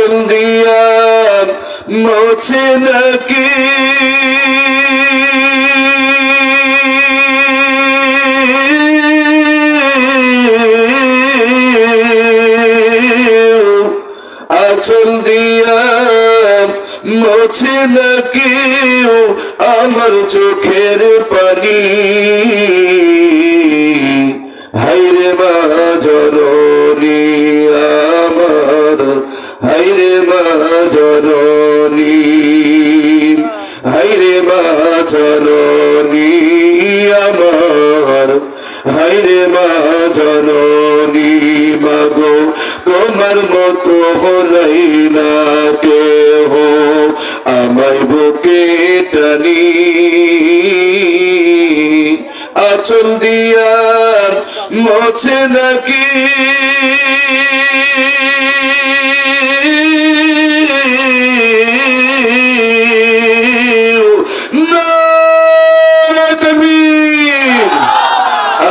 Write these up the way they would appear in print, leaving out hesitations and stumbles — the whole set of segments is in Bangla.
আঁচল দিয়া মোছে নাকি আঁচল দিয়া মোছে নাকি আমার চোখের পানি হায়রে মা জননী আমার হায়রে মা জননী হায়রে মা জননী আমার হায়রে মা জননী মাগো তোমার মতো হলাই না কেহ আমায় বুকে টানি আঁচল দিয়া মোছে নাকি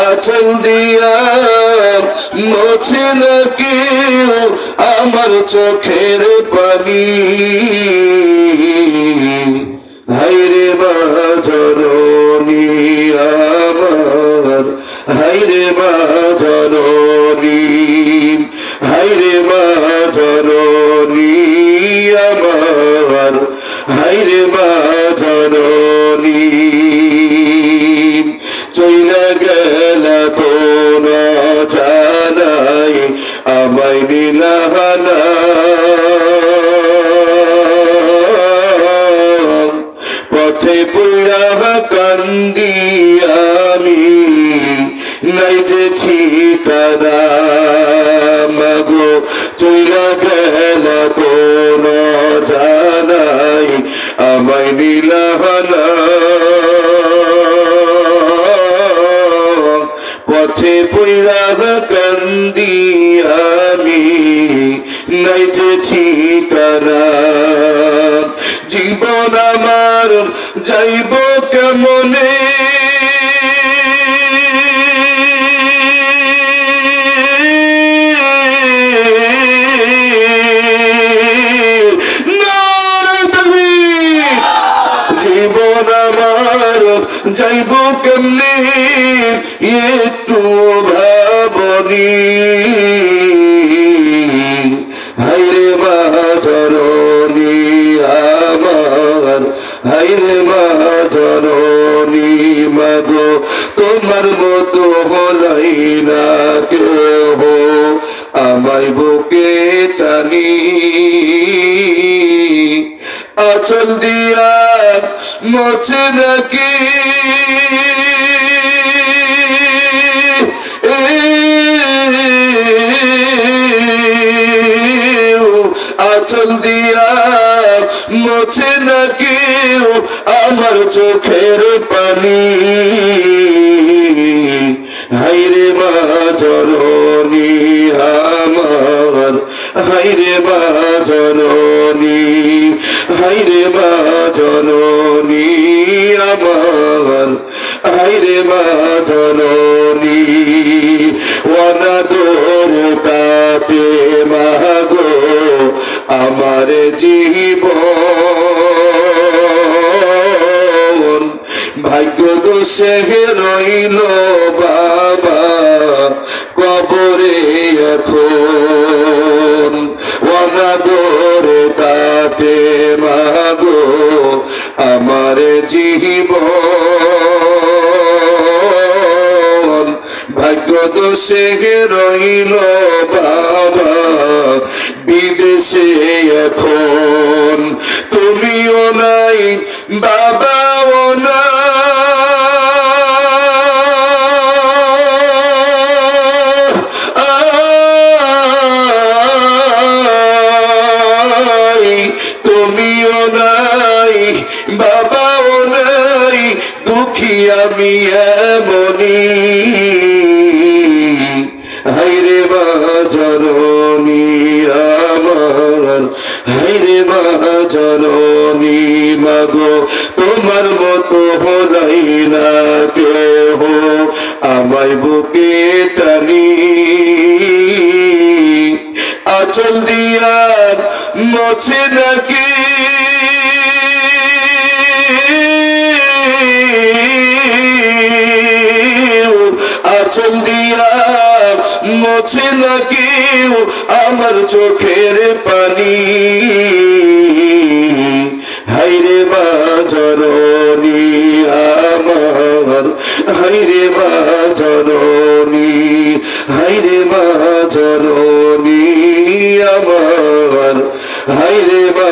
আঁচল দিয়া মোছে নাকি আমার চোখের পানি হায়রে মা জননী আমার হায়রে মা জননী হায়রে মা জননী আমার হায়রে মা জননী চইলা গেল কোন জানাই আমায় নিলাহানা পথে পুরা কান্দি আমি নাই যে ঠিকানা মাগো চইলা গেল কোন জানাই আমায় নিলাহানা পথে পুরা কান্দি আমি নাই যে ঠিকানা জীবন আমার যাইব কেমনে জীবন আমার যাইব কেমনে একটু ভাবনি হায়রে মা জননী আমার হায়রে মা জননী মাগো তোমার মতো হলাই না কেহ আমায় বুকে টানি আঁচল দিয়া মোছে নাকি আঁচল দিয়া মোছে নাকি আমার চোখের পানি হায়রে মা জননী আমার হায়রে মা জননী হায়রে মা জননী আমার হায়রে মা জননী অনাদর কাটে মাগো আমার জীবন ভাগ্য দোষে রইল বাবা কবরে এখন অনাদর কাটে মাগো আমার জীবন ভাগ্য দোষে রইল বাবা বিদেশে এখন তুমিও নাই বাবাও না তুমিও নাই বাবাও নাই দুঃখী আমি এমনি হায়রে মা জননী আমার হায়রে মা জননী মাগো তোমার মতো হলাই না কেহ আমায় বুকে টানি আঁচল দিয়া মোছে নাকি আঁচল দিয়া মোছে নাকি আমার চোখের পানি হায়রে মা জননী আমার হায়রে মা জননী হায়রে মা জননী আমার হায়রে মা